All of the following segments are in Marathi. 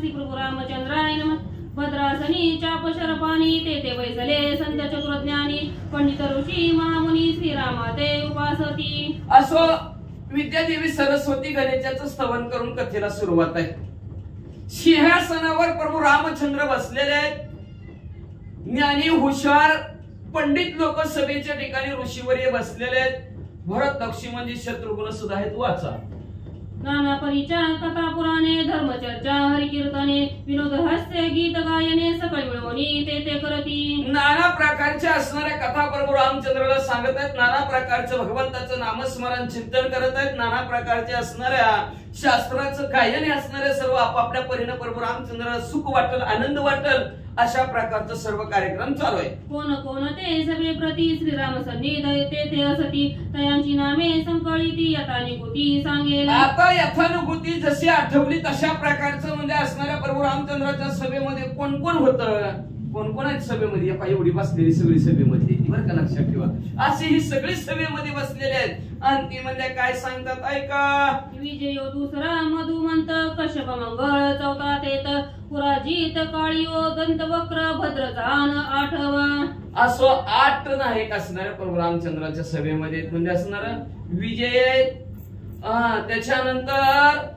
श्री प्रभू रामचंद्राय नमः। भद्रासनी चाप शरपाणी ते वैसले संत चतुर्ज्ञानी पंडित ऋषी महामुनी श्रीरामाते उपासती। असो विद्यादेवी सरस्वती गणेशाचं स्तवन करून कथेला सुरुवात आहे। सिंहासनावर प्रभू रामचंद्र बसलेले आहेत। ज्ञानी हुशार पंडित लोक सभेच्या ठिकाणी ऋषीवर्य बसलेले आहेत। भरत लक्ष्मणजी शत्रुघ्न सुद्धा आहेत। वाचा नाना परिचा कथा पुराणे धर्मचर्चा हरिकीर्तने विनोद हास्य गीत गायने सकळ मिळवणी ते करती। नाना प्रकारच्या असणाऱ्या कथा प्रभू रामचंद्राला सांगत आहेत। नाना प्रकारचं भगवंताचं नामस्मरण चिंतन करत आहेत। नाना प्रकारच्या असणाऱ्या शास्त्राचं गायन असणारे सर्व आपापल्या परीने प्रभू रामचंद्राला सुख वाटल आनंद वाटल अशा प्रकारचा सर्व कार्यक्रम चालू आहे। कोण कोण ते सभे प्रति श्रीराम सन्निध ते असती तयांची नामे संकळीती यथानुभूती सांगेल। आता यथानुभूती जशी आठवली तशा प्रकारचं म्हणजे असणाऱ्या प्रभू रामचंद्राच्या सभेमध्ये कोण कोण होतं, कोण कोण आहेत सभेमध्ये, एवढी बसलेली सगळी सभेमध्ये बरं का लक्षात ठेवा। अशी ही सगळी सभेमध्ये बसलेले आहेत आणि ती म्हणजे काय सांगतात ऐका। विजयो दुसरा मधुमंत कश्यप मंगळ चौथा तेत पुराजित काळियो दंतवक्र भद्रजान आठवा। असो 8 नाही असणाऱ्या प्रभू रामचंद्राच्या सभेमध्ये म्हणजे असणार विजय आहेत, त्याच्यानंतर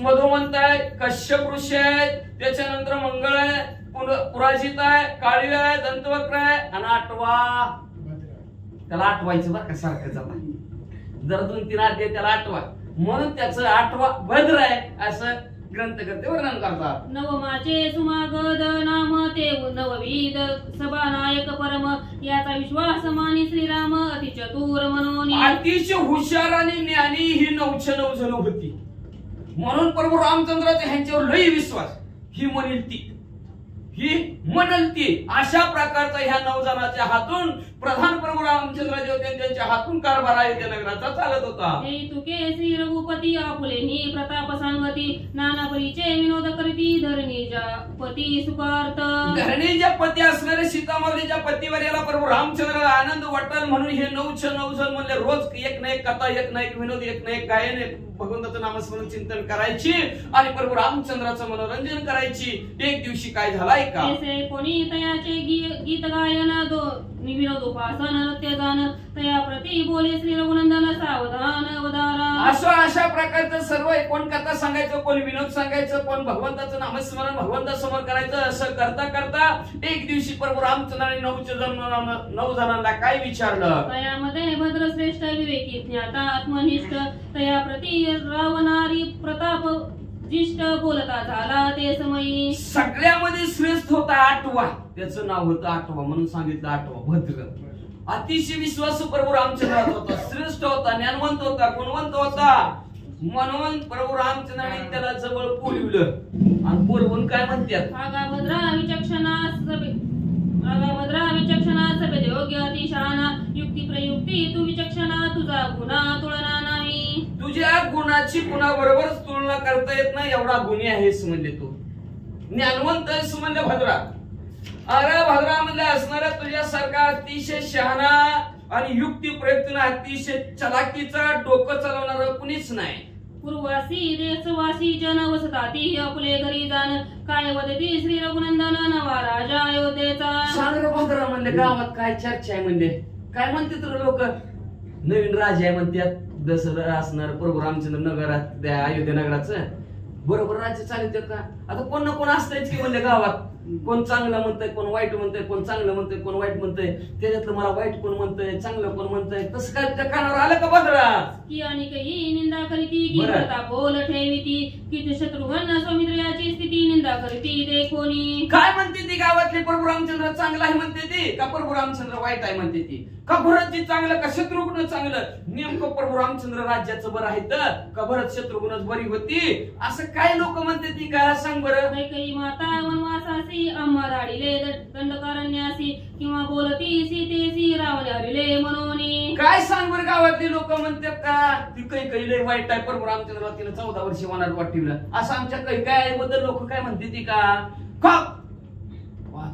मधुमंत आहे, कश्यप ऋषी आहेत, त्याच्यानंतर मंगळ आहे, पुराजित आहे, काळी आहे, दंतवक्र आहे आणि 8वा त्याला आठवायचं बरं का सारखं जाता जर 2-3 अध्याय त्याला आठवा म्हणून त्याचं 8वा भद्र आहे असं ग्रंथकर्ते वर्णन करतात। नवमाचे सुमागद नाम ते नवविध सभानायक परम याचा विश्वास मानी श्रीराम अति चतुर म्हणून। अतिशय हुशार आणि ज्ञानी ही 9 जण होती म्हणून प्रभू रामचंद्राचा ह्यांच्यावर लई विश्वास। ही म्हणल ती अशा प्रकारचा ह्या 9 जणांच्या हातून प्रधान प्रभू रामचंद्र जे होते त्यांच्या हातून कारभार अयोध्या नगराचा चालत होता। हे तुके श्री रघुपती आपुलेनी प्रताप सांगती नाना परीचे विनोद करती धरणीच्या पती सुखार्थ। धरणीच्या पती असणारे सीतामाऊलीच्या पतीवर याला प्रभू रामचंद्राला आनंद वाटल म्हणून हे 9 जण म्हणले रोज एक ना एक कथा एक ना एक विनोद एक ना एक गायन भगवंताचं नामस्मरण चिंतन करायची आणि प्रभू रामचंद्राचं मनोरंजन करायची। एक दिवशी काय झालाय का कोणी तयाचे गीत गायन विनोद उपासन नृत्य गान तया प्रति बोले श्री रघुनंदन सावधान अवधारा। अशा प्रकारचं सर्व कोण कथा सांगायचं, कोण विनोद सांगायचं, कोण भगवंताचं नामस्मरण भगवंतासमोर करायचं असं करता करता एक दिवशी प्रभू रामचंद्राने 9 जणांना काय विचारलं। तयामध्ये भद्रश्रेष्ठ विवेकी ज्ञाता आत्मनिष्ठ तया प्रति रावणारी प्रताप जिष्ट बोलता झाला ते समयी। सगळ्यामध्ये श्रेष्ठ होता 8वा, त्याचं नाव होतं 8वा म्हणून सांगितलं 8वा भद्र। अतिशय विश्वासू प्रभू रामचंद्राचा होता, श्रेष्ठ होता, ज्ञानवंत होता, गुणवंत होता म्हणून प्रभू रामचंद्राने त्याला जवळ बोलवलं आणि बोलवून काय म्हणतात आगा भद्रा विचक्षणा सभेत योग्य अतिशहाणा युक्ती प्रयुक्ती तू विचक्षणा तुझा गुन्हा तुलना नाही। तुझ्या गुणाची कुणाबरोबरच तुलना करता येत नाही एवढा गुणी आहेस म्हणजे तू ज्ञानवंत आहेस म्हणजे भद्रा। अरे भद्रा म्हणजे असणारा तुझ्यासारखा अतिशय शहाणा आणि युक्ती प्रयुक्तीने अतिशय चलाकीचा डोकं चालवणारा कुणीच नाही। पूर्वासी देशवासी जन वसताती अपुले घरी जाण काय वदती श्री रघुनंदन नवा राजा अयोध्येचा। सांग रे भद्रा म्हणले गावात काय चर्चा आहे म्हणले काय म्हणते तर लोक नवीन राजा आहे म्हणतात दसरा असणार प्रभू रामचंद्र नगरात त्या अयोध्या नगराचं बरोबर राज्य चालत का। आता कोण ना कोण असतंच की म्हणले गावात कोण चांगलं म्हणतंय कोण वाईट म्हणतंय कोण चांगलं म्हणतंय कोण वाईट म्हणतंय त्याच्यातलं मला वाईट कोण म्हणतंय चांगलं कोण म्हणतंय तसं काय त्या कानावर आलं का भद्रा की आणि काही निंदा करीती की बोल ठेवीती की शत्रुघ्न सौमित्र याची स्थिती निंदा करती ते कोणी। काय म्हणते ती गावातले प्रभू रामचंद्र चांगला आहे म्हणते ती का प्रभू रामचंद्र वाईट आहे म्हणते ती का भरतजी चांगलं का शत्रुघ्न चांगलं नेमकं प्रभू रामचंद्र राज्याचं बरं आहे तर का भरत शत्रुघ्नच बरी होती असं काय लोक म्हणते ती का सांग बरं। काही माता वनवासासी अम्मा राडीले दंडकारण्यासी किंवा बोलती सीतेसी रावण हरिले म्हणून काय सांग बरं गावातली लोक म्हणतात का ती काही लय वाईट आहे प्रभू रामचंद्र तिला 14 वर्ष वनात वाटवलं असं आमच्या काही बद्दल लोक काय म्हणते ती का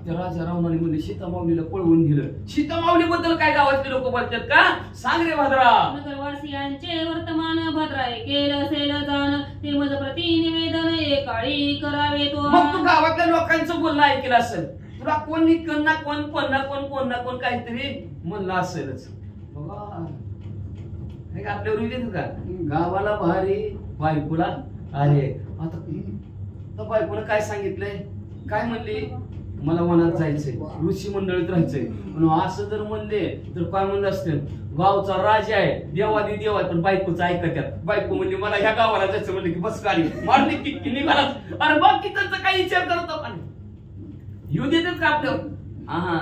त्या राजा रावणाने म्हणजे सीतामाऊलीला पळवून दिलं सीतामाऊली बद्दल काय गावातले लोक बोलतात का सांग रे भद्रा। नगरवासियांचे वर्तमान भद्राय केलं असेल जाण ते मज प्रति निवेदन एक काळी करावे तो मग तू गावातल्या लोकांचं बोलणं ऐकलं असेल, तुला कोण निकलना कोण कोण ना कोण काहीतरी म्हणलं असेलच. बाबा हे आपल्यावर येत का गावाला भारी बायकोला अरे आता बायकोनं काय सांगितलंय, काय म्हणली, मला वनात जायचंय, ऋषी मंडळीत राहायचंय. म्हणून असं जर म्हणले तर काय म्हणलं असते, गावचा राजा आहे, देवादी देव आहे, पण बायकोचं ऐकत्यात. बायको म्हणली मला ह्या गावाला जायचं, म्हणले की बस गाडी मारली की निघाला. अरे बाकी त्यांचा काही विचार करतो पण येऊ देतात का आपल्यावर. हा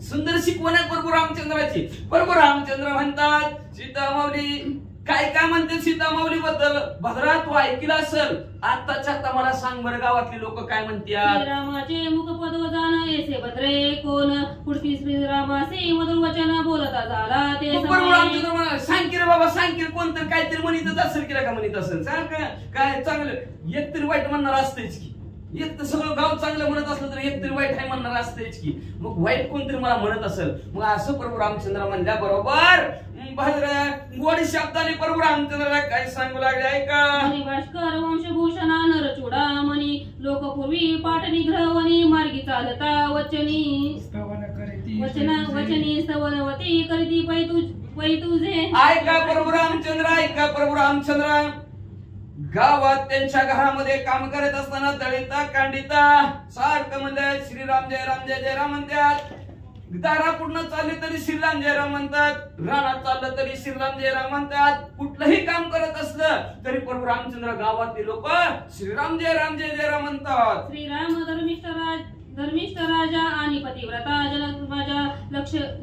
सुंदर शिकवण आहे प्रभू रामचंद्राची. प्रभू रामचंद्र म्हणतात सीता माऊली काय काय म्हणते सीता माऊली बद्दल भद्रा तू ऐकलं असेल. आत्ताच्या आता मला सांग बरं गावातली लोक काय म्हणतात. श्रीरामाचे मुखपद जाण येसे भद्रे कोण पुढती श्रीरामासे मधुर वचन बोलता झाला ते प्रभू रामचंद्र म्हणा सांग की रे बाबा सांग की कोणतरी काहीतरी म्हणतच असेल की का म्हणत असेल. सांग काय चांगलं एक तरी वाईट म्हणणार असतेच की. एक तर सगळं गाव चांगलं म्हणत असलं तर एक तरी वाईट आहे म्हणणार असतेच की. मग वाईट कोणतरी मला म्हणत असेल. मग असं प्रभू रामचंद्र म्हणल्या बरोबर भद्र गोड शब्दाने प्रभू रामचंद्राला काय सांगू लागले ऐका. भास्कर वंशभूषणा नरचूडामणी लोकपूर्वी पाठ निग्रहवनी मार्गी चालता वचनी स्तवनवती करीती पै तुझे. ऐका प्रभू रामचंद्र ऐका प्रभू रामचंद्र. गावात त्यांच्या घरामध्ये काम करत असताना दळिता कांडिता सारखं म्हणलं श्रीराम जय राम जय जय राम म्हणतात. दारा पूर्ण चालले तरी श्रीराम जय राम म्हणतात. रानात चाललं तरी श्रीराम जय राम म्हणतात. कुठलंही काम करत असलं तरी प्रभू रामचंद्र गावातले लोक श्रीराम जय राम म्हणतात. श्रीराम धर्मिष्ठ राजा आणि पतिव्रता जनक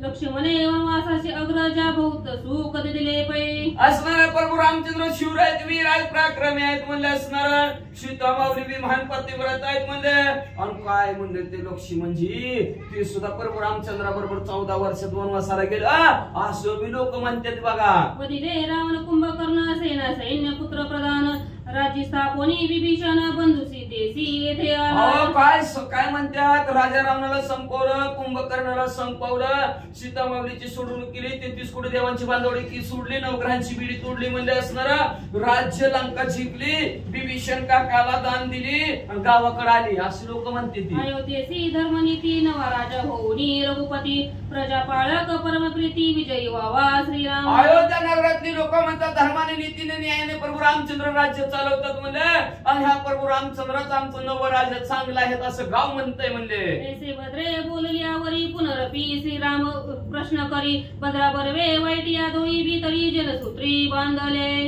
लक्ष्मणे वनवासाचे अग्रजा बहुत सुख दिले पै. असणार प्रभू रामचंद्र शिवराय वीर आहेत पराक्रमी आहेत म्हणले असणार. सीता माऊली बी महान पतिव्रता आहेत म्हणले. आणि काय म्हणले ते लक्ष्मणजी ते सुद्धा प्रभू रामचंद्रा बरोबर 14 वर्षात वनवासाला गेले असं बी लोक म्हणतात बघा. वदिले रावण कुंभकर्ण सेना सैन्य पुत्र प्रधान राज्य स्थापनी विभीषण बंधू सीतेसी येथे आला. काय म्हणतात राजा रावणाला संपवलं, कुंभकर्णाला संपवलं, सीता माऊलीची सोडवणूक केली, 33 कोटी देवांची बांधवडी की सोडली, नवग्रहांची बिडी तोडली म्हणजे असणार. राज्य लंका जिंकली, विभीषण काकाला दान दिली आणि गावाकडे आली अशी लोक म्हणते. ती अयोध्येसी धर्मनीती नवा राजा होऊनी रघुपती प्रजापाळक परमप्रीती विजयी व्हावा श्रीराम. अयोध्या नगरातली लोक म्हणतात धर्माने नीतीने न्यायाने प्रभू रामचंद्र राज्य चालवतात म्हणले. आणि ह्या प्रभू रामचंद्राचं आमचं नवं राज्य चांगलं आहे असं गाव म्हणतंय म्हणले. ऐसे भद्रे बोलल्यावरी पुनरपी श्रीराम प्रश्न करी भद्रा बरवे वाईट या दोई भीतरी जलसूत्री बांधले.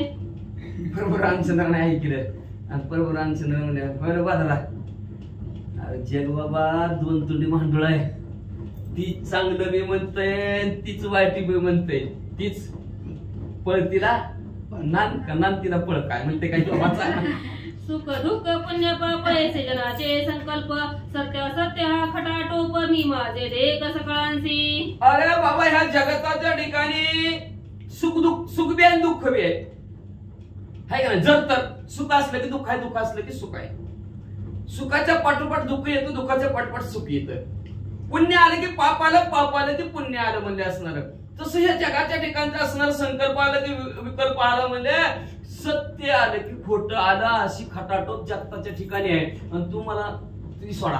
प्रभू रामचंद्राने ऐकलं आणि प्रभू रामचंद्र म्हणले बरं बाजला जग बाबा 2 तुंडी मांडूळ आहे. ती चांगलं बी म्हणतंय तीच वाईट बी म्हणतंय. तीच पळतीला नान तिला पळ काय म्हणते काय सुख दुःख पुण्य पाप ऐसे जनाचे संकल्प सत्य सत्य हा खटाटोप मी माझे देख सकळांसी. अरे बाबा ह्या जगताच्या ठिकाणी सुख बी आहे दुःख बी आहे का. जर तर सुख असलं की दुःख आहे, दुःख असलं की सुख आहे. सुखाच्या पाठोपाठ दुःख येतं, दुःखाच्या पाठोपाठ सुख येतं. पुण्य आलं की पाप आलं, पाप आलं की पुण्य आलं म्हणजे असणार. तसं ह्या जगाच्या ठिकाणचं असणार. संकल्प आलं की विकल्प आलं म्हणजे सत्य आलं की खोटं आलं अशी खटाटोप जगताच्या ठिकाणी आहे. आणि तू मला ती सोडा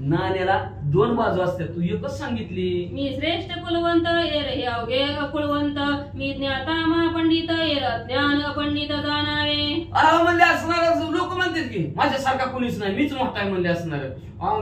नाण्याला 2 बाजू असतात, तू एकच सांगितली. मी श्रेष्ठ कुलवंत एर हे अवघे अकुलवंत मी ज्ञाता महापंडित एर ज्ञान अपंडित जाणावे. म्हणजे असणार लोक म्हणतात की माझ्यासारखा कोणीच नाही, मीच मोठा आहे म्हणजे असणार.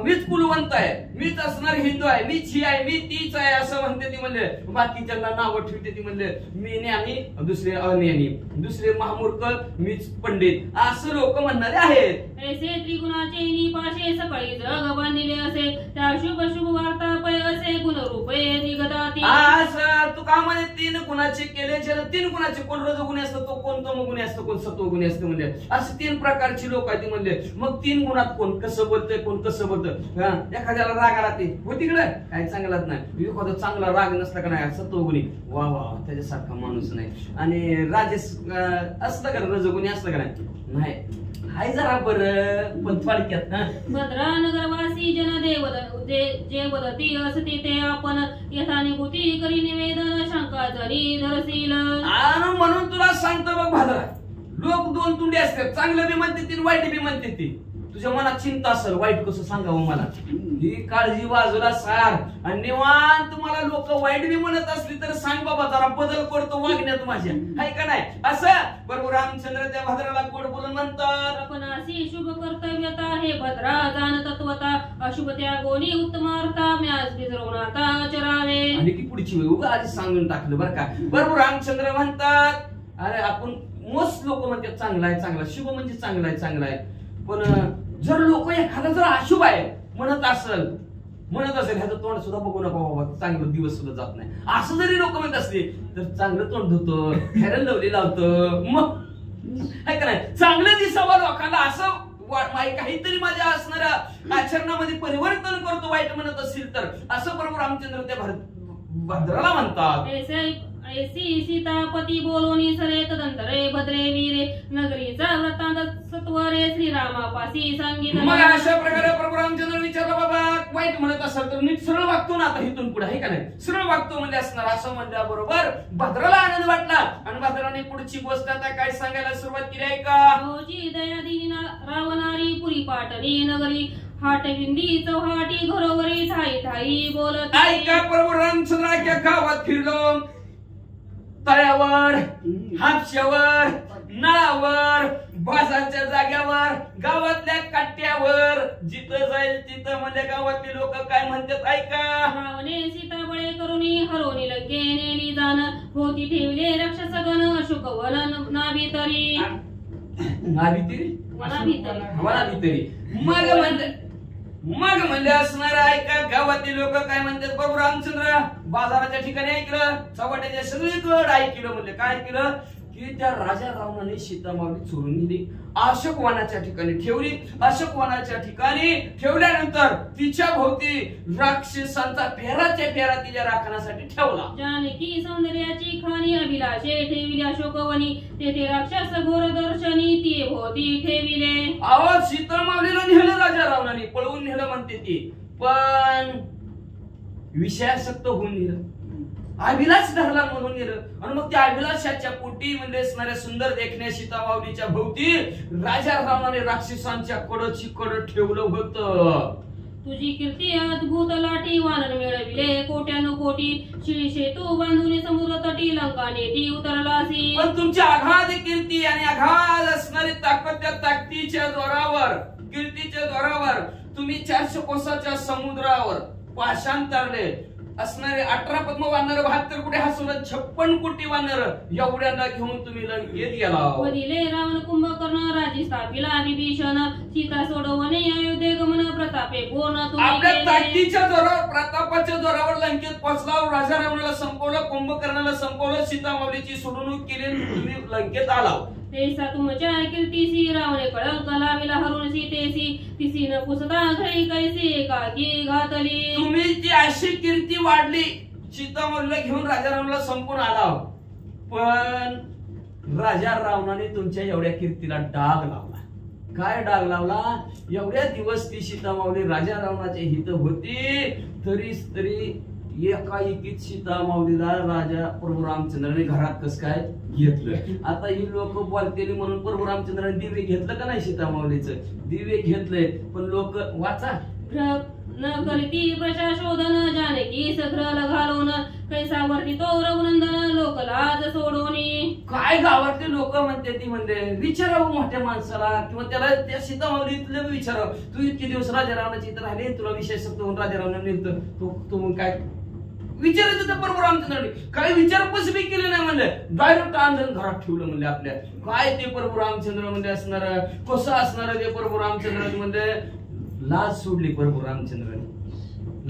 मीच कुलवंत आहे, मीच असणार हिंदू आहे, मीच ही आहे, मी तीच आहे असं म्हणते ती. म्हणले बाकीच्यांना नावं ठेवते ती. म्हणले मी ज्ञानी दुसरे अज्ञानी, दुसरे महामूर्ख मीच पंडित असं लोक म्हणणारे आहेत. ऐसे त्रिगुणाचे निपाशे सकाळी जग बांधिले असे त्या शुभ शुभ वार्ता पै असे गुणरूपे निगदाती. असं तू का म्हणे 3 गुणाचे केले. ज्याला 3 गुणाचे कोण रजोगुणी असतं, तो कोण तमोगुणी असतं, कोण सत्वगुणी असतं. म्हणजे असे 3 प्रकारची लोक आहेत. म्हणले मग 3 गुणात कोण कसं बोलतंय, कोण कसं बोलतं. एखाद्याला राग आला ते हो तिकडे काय चांगलाच नाही. एखादा चांगला राग नसला का नाही सत्वगुणी वा वा त्याच्यासारखा माणूस नाही. आणि राजेश असलं का रजोगुणी असलं का नाही हाय जरा बरं पण थोडक्यात. भद्रा नगरवासी जन देव जे वदती असते ते आपण यथानुभूती करी निवेदन शंका जरी धरशील. म्हणून तुला सांगतो बघ भाद्रा लोक दोन तुंडे असतात, चांगलं बी म्हणते ती वाईट बी म्हणते ती. तुझ्या मनात चिंता असेल वाईट कसं सांगावं मला, ही काळजी बाजूला सार आणि निवांत. तुम्हाला लोक वाईट बी म्हणत असली तर सांग बाबा जरा बदल करतो वागण्यात माझ्या, हाय का नाही. असं प्रभू रामचंद्र त्या भद्राला गोड बोलून म्हणतात, आपण अशी शुभ कर्तव्यता हे भद्रा जाण तत्वता अशुभ त्या गोनी उत्तमार्था म्यास बिजरवणाता चरावे. आणि की पुढची वेळ उगा आधी सांगून टाकलं बरं का. प्रभू रामचंद्र म्हणतात, अरे आपण मोस्ट लोक म्हणतात चांगला आहे चांगला, शुभ म्हणजे चांगला आहे चांगला आहे. पण जर लोक एखादा जर अशुभ आहे म्हणत असेल ह्याचं तोंड सुद्धा बघू नका बाबा, चांगलं दिवस सुद्धा जात नाही असं जरी लोक म्हणत असले तर चांगलं तोंड धुतं, फेरन लवली लावतं, मग आहे का नाही. चांगलं दिसावं लोकांना असं काहीतरी माझ्या असणाऱ्या आचरणामध्ये परिवर्तन करतो वाईट म्हणत असेल तर, असं प्रभू रामचंद्र त्या भद्राला म्हणतात. ऐसी सीतापती बोलोनी सरे तदंतरे भद्रे वीरे नगरीचा वृत्तांत सत्वरे श्रीरामापासी सांगितलं. मग अशा प्रकारे प्रभू रामचंद्र विचारलं, बाबा वाईट म्हणत असेल तर नीट सरळ वागतो ना आता इथून पुढे, आहे का नाही. सरळ वागतो म्हणजे असणार असं म्हणल्याबरोबर भद्राला आनंद वाटला आणि भद्राने पुढची गोष्ट आता काय सांगायला सुरुवात केली आहे का. दयादिनी रावणारी पुरी पाटणी नगरी हाटविंदी चौहाटी घरोवरी ठाई ठाई बोलत. ऐका प्रभू रामचंद्राच्या गावात फिरलो, तळ्यावर, हापशावर, नळावर, बाजारच्या जाग्यावर, गावातल्या काट्यावर, जिथं जाईल तिथं म्हणजे गावातली लोक काय म्हणतात ऐका. रावणे सीताबळे करुणी हरोनी लंके नेली जाण होती ठेवले राक्षसगण अशोकवन नाभितरी. वनाभितरी मग म्हणजे असणार ऐका. गावातील लोक काय म्हणतात, प्रभू रामचंद्र बाजाराच्या ठिकाणी ऐकलं, चव्हाट्याच्या सगळीकडे ऐकलं. म्हणजे काय केलं की त्या राजा रावणाने सीतामावली चोरून नेली, अशोकवनाच्या ठिकाणी ठेवली. अशोकवनाच्या ठिकाणी ठेवल्यानंतर तिच्या भोवती राक्षसांचा फेरा तिच्या राखण्यासाठी ठेवला. जानकी सौंदर्याची खाणी अभिलाषे ठेविली अशोकवनी तेथे राक्षस घोर दर्शनी ती भोवती ठेविले. आवाज सीतामावलीला नेलं राजा रावणाने, पळवून नेलं म्हणते ती, पण विषयासक्त होऊन नेलं, अभिलाष धरला म्हणून गेलं. आणि मग त्या अभिलाषाच्या पोटी म्हणजे असणाऱ्या सुंदर देखण्या सीतामावलीच्या भोवती राजा रावणाने राक्षसांच्या कडची कड ठेवलं होतं. तुझी कीर्ती अद्भुत लाठी वानर मिळविले कोट्यानु कोटी शिळी सेतू बांधून समुद्र तटी लंका नेटी उतरलासी. पण तुमची आघाद कीर्ती आणि आघाद असणारी ताकद त्या ताकदीच्या जोरावर कीर्तीच्या जोरावर तुम्ही 400 कोसाच्या समुद्रावर पाषांतरले असणारे 18 पद्म वानर 72 कुठे हसवलं 56 कोटी वानर एवढ्यांना घेऊन तुम्ही लंकेत गेला. वदिले रावण कुंभकर्ण राजी स्थापिला विभीषण सीता सोडवणे अयोध्ये गमन प्रतापे पूर्ण आपल्या ताकदीच्या जोरावर प्रतापाच्या जोरावर लंकेत पोहोचला, राजा रावणाला संपवलं, कुंभकर्णाला संपवलं, सीतामावलीची सोडवणूक केली, तुम्ही लंकेत आला. तेसा तुमच्या कीर्तीसी रावणे कळल कलाविला हरून सीतेसी तिसी न पुसता घरी कैसी एकाकी घातली. तुम्ही जी अशी कीर्ती वाढली, सीतामावलीला घेऊन राजा रावणाला संपून आला, पण राजा रावणाने तुमच्या एवढ्या कीर्तीला डाग लावला. काय डाग लावला, एवढ्या दिवस ती सीतामावली राजा रावणाचे हित होती, तरी एकाएकीत सीतामावलीला राजा प्रभू रामचंद्राने घरात कस काय घेतलं. आता ही लोक बोलतेली म्हणून प्रभू रामचंद्राने दिवे घेतलं का नाही, सीतामावलीचं दिवे घेतलंय, पण लोक वाचा न करीती प्रशाशोधन जानकी सग्रल घालून कैसा वर्ती तो रघुनंदन लोक लाज सोडोनी. काय गावातले लोक म्हणते ती म्हणते, विचारावं मोठ्या माणसाला किंवा त्याला त्या सीतामावलीतलं विचारावं, तू इतके दिवस राजा रावणाची इथं राहिले, तुला विषय सक्त होऊन राजा रावणाने तू काय विचारायचं त्या प्रभू रामचंद्राने. काही विचारपूस बी केली नाही म्हणले, डायरेक्ट आंधन घरात ठेवलं म्हणले आपल्या. काय ते प्रभू रामचंद्र म्हणजे असणार, कसं असणार ते प्रभू रामचंद्र म्हणजे लाज सोडली. प्रभू रामचंद्राने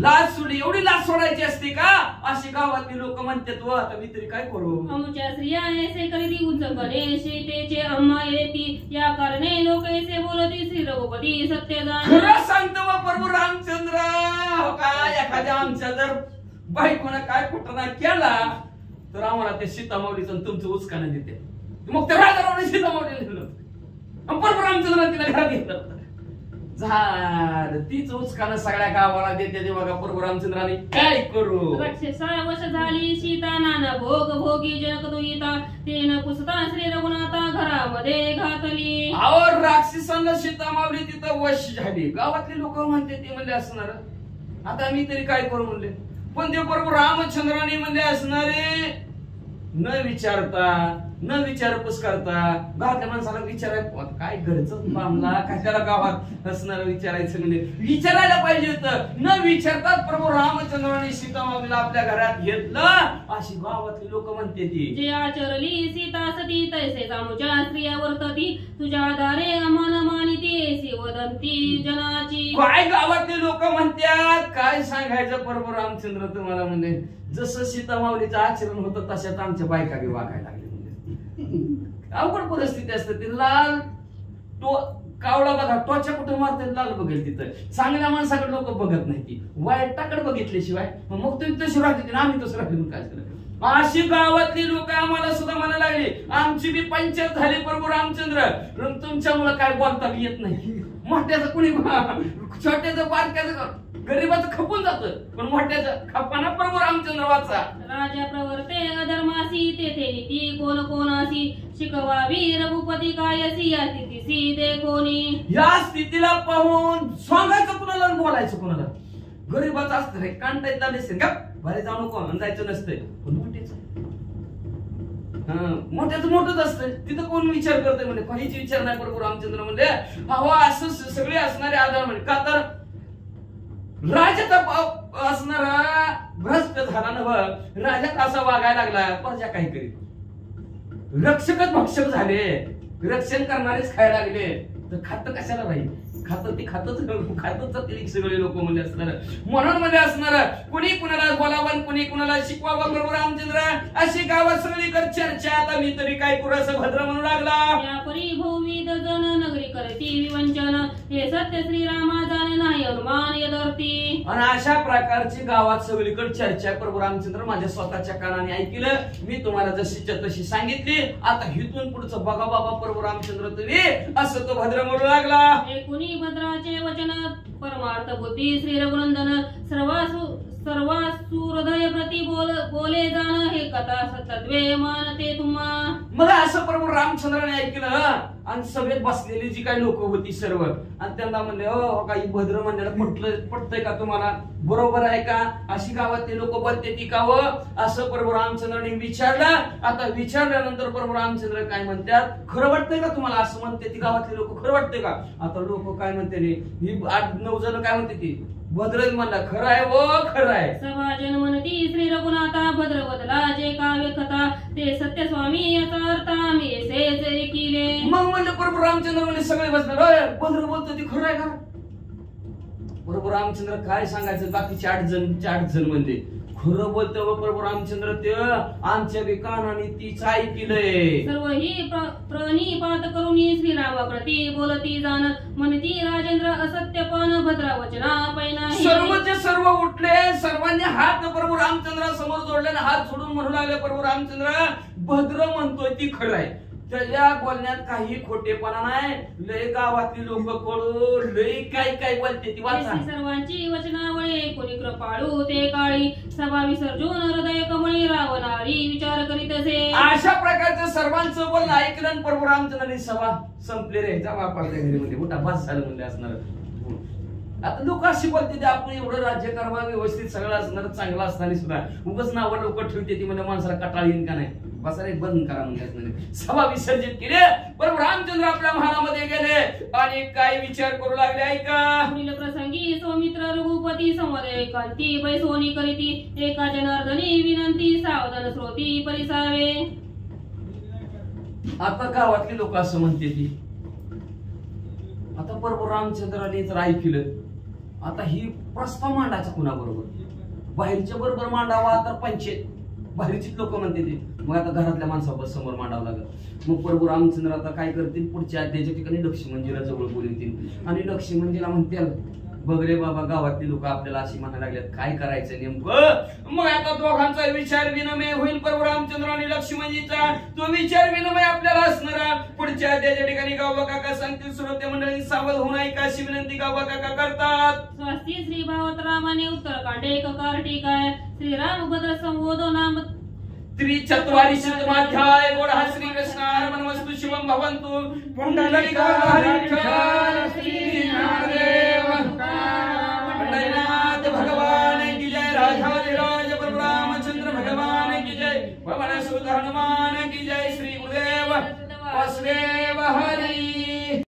लाज सोडली. एवढी लाज सोडायची असते का, अशी गावातली लोक म्हणतात. व आता मी तरी काय करू, आमच्या स्त्रिया ऐसे करीती उच्चपणे सीतेचे अम्मा येती, या कारणे लोक ऐसे बोलती श्री रघुपती सत्यजान. खरं सांगतो व प्रभू रामचंद्र, काय एखाद्या आमच्या जर बायकोनं काय कुठं केला तर आम्हाला ते सीतामावलीचं तुमचं उचकाने देते. मग त्या राजा रावणाने सीतामावलीला दिलं, प्रभू रामचंद्र तिला घरात घेतलं. झाड तीच उचकानं सगळ्या गावाला देते ते बघा प्रभू रामचंद्राने काय करू. राक्षसा वश झाली सीता नाना भोग भोगी जनक दुहिता तेन पुसता श्री रघुनाथा घरामध्ये घातली. अहो राक्षसांना सीता मावली तिथं वश झाली. गावातले लोक म्हणते ते म्हणले असणार आता मी तरी काय करू म्हणले. पण ते प्रभू रामचंद्राने म्हणले असणारे न विचारता न विचारपूस करता गावातल्या माणसाला विचारायला काय घरचं बांधला कशाला गावात असणार विचारायचं म्हणजे विचारायला पाहिजे होतं. न विचारताच प्रभू रामचंद्राने सीता मावलीला आपल्या घरात घेतलं अशी गावातली लोक म्हणते ती. जे आचरली सीता सती तैसे सामुच्या स्त्रिया वर्तती तुझ्या आधारे अमान मानिती वदंती जनाची. काय गावातले लोक म्हणतात काय सांगायचं प्रभू रामचंद्र तुम्हाला म्हणजे जसं सीता माऊलीचं आचरण होतं तशाच आमच्या बायका बी वागायला लागले म्हणजे अवघड परिस्थिती असते. ती लाल तो कावळा बघा टोच्या कुठे मारते लाल बघेल तिथं. चांगल्या माणसाकडे लोक बघत नाही ती वाईटाकडे बघितल्याशिवाय मग तुम्ही तशी राहते आम्ही तसं राहते काय झालं. अशी गावातली लोक आम्हाला सुद्धा म्हणायला लागली आमची बी पंचायत झाली प्रभू रामचंद्र तुमच्यामुळे काय बोलता येत नाही. मोठ्याचं कुणी छोट्याचं बारक्याचं गरीबाचं खपून जात पण मोठ्याचं खपाना प्रभू रामचंद्र वाचा. राजा प्रवर्ते अधर्मासी तेथे नीती कोण कोणासी शिकवावी रघुपती कायसी या स्थितीसी दे कोणी. या स्थितीला पाहून सांगायचं कुणाला बोलायचं कुणाला. गरीबाचं असतं रे कांटायला दिसते का बाहेर जाऊ नको जायचं नसतंय. पण मोठ्याचं मोठंच असतं तिथं कोण विचार करतोय म्हणजे काहीच विचार नाही. प्रभू रामचंद्र म्हणजे हवा असं सगळे असणारे आधार म्हणजे का तर राजाचा असणारा भ्रष्ट झाला नव राजात असा वागायला लागला प्रजा काही करीत रक्षकच भक्षक झाले रक्षण करणारेच खायला लागले तर खातं कशाला राहील. खातं ते खातच सगळे लोक म्हणजे असणार म्हणून मध्ये असणार कुणी कुणाला बोलावं कुणी कुणाला शिकवावं प्रभू रामचंद्र अशी गावात सगळीकडे चर्चा. आता मी तरी काय करू असं भद्र म्हणू लागला. या परी भूमी जन नगरी करती विवंचन हे सत्य श्रीरामा जाणे नाही अनुमान यदर्ती. आणि अशा प्रकारची गावात सगळीकडे चर्चा प्रभू रामचंद्र माझ्या स्वतःच्या कानाने ऐकलं. मी तुम्हाला जशीच्या तशी सांगितली. आता हिथून पुढचं बघा बाबा प्रभू रामचंद्र तुम्ही असं तो भद्र म्हणू लागला. कुणी भद्राचे वचन परमार्थ बुद्धी श्री रघुनंदन सर्वासु हृदय प्रति बोले जाण हे कथा सतत्वे मानते तुम्हा. मग असं प्रभू रामचंद्राने ऐकलं आणि सभेत बसलेली जी काही लोक होती सर्व आणि त्यांना म्हणले हो काही भद्र म्हणण्याला पटतंय का तुम्हाला बरोबर आहे का अशी गावातले लोक बोलते ती का व असं प्रभू रामचंद्राने विचारलं. आता विचारल्यानंतर प्रभू रामचंद्र काय म्हणतात खरं वाटतंय का तुम्हाला असं म्हणते ती गावातले लोक खरं वाटतंय का. आता लोक काय म्हणते ही 8-9 जण काय म्हणते ती भद्रच म्हणला खरं आहे व खरं आहे. सभाजन म्हणती श्री रघुनाथा भद्र बदला जे काव्य कथा ते सत्य स्वामी याचा अर्थ आम्ही केले. मग म्हणलं प्रभू रामचंद्र म्हणजे सगळे बसणार भद्र बोलतो ती खरं आहे का. प्रभू रामचंद्र काय सांगायचं बाकीचे 8 जण म्हणजे खरं बोलतो व प्रभू रामचंद्र ते आमच्या कानाने तीच ऐकलंय. सर्व ही प्रणिपात करून श्रीरामाप्रती बोलती जाण म्हणती राजेंद्र असत्य पण भद्रा वचना पैना. सर्वचे सर्व उठले सर्वांनी हात प्रभू रामचंद्रासमोर जोडले हात सोडून म्हणू लागले प्रभू रामचंद्र भद्र म्हणतोय ती खरं आहे. त्याच्या बोलण्यात काही खोटेपणा नाही. लय गावातली लोक कळू लय काय बोलते ती वाचा. सर्वांची वचनावळे कोणी कृपाळू ते काळी सभा विसर्जून हृदय कमळी रावणारी विचार करीत असे. अशा प्रकारचं सर्वांचं बोलणं ऐकलं प्रभू रामचंद्रांनी सभा संपले रे जा बापाच्या घरी मध्ये मोठा भास झालं म्हणजे असणार. आता लोक अशी बोलते ते आपण एवढं राज्य करावं व्यवस्थित सगळं असणार चांगलं असताना सुद्धा उगाच नावं लोक ठेवते ती म्हणजे माणसाला कटाळ येईन का नाही बसायला बंद करा म्हणजे सभा विसर्जित केले. पण रामचंद्र आपल्या महालामध्ये गेले आणि काय विचार करू लागले ऐका. पुढील प्रसंगी सौमित्र रघुपती संवाद एकांती बैसोनी करीती एका जनार्दनी विनंती सावधान श्रोती परिसावे. आता गावातली लोक असं म्हणते ती आता प्रभू रामचंद्राने जर ऐकलं आता ही प्रस्ताव मांडायचा कुणाबरोबर बाहेरच्या बरोबर मांडावा तर पंचायत बाहेरचीच लोक म्हणते ते मग आता घरातल्या माणसाबरोबर समोर मांडावं लागत. मग प्रभू रामचंद्र आता काय करतील पुढच्या अध्यायाच्या ठिकाणी लक्ष्मणजीला जवळ बोलवतील आणि लक्ष्मणजीला म्हणतील बघ रे बाबा गावातली लोक आपल्याला अशी म्हणायला लागल्यात, काय करायचं नेमकं. मग आता दोघांचा विचार विनिमय होईल. प्रभू रामचंद्र आणि लक्ष्मणजीचा तो विचार विनिमय आपल्याला असणारा पुढच्या त्याच्या ठिकाणी गावबा काका सांगतील. श्रोते मंडळी सावध होऊन ऐका अशी विनंती गावबा काका करतात. स्वस्ती श्री भागवत रामाने उत्तरकांडे ककार टीकाय श्रीरामभद्र संबोधो नाम त्रिचत्वारिशतमाध्याय. बोला श्रीकृष्णार्पणमस्तु. शिवं भवन्तु. पंढरीनाथ भगवान की जय. राजाधिराज प्रभु रामचंद्र भगवान की जय. पवन सुत हनुमान की जय. श्री गुरुदेव वासुदेव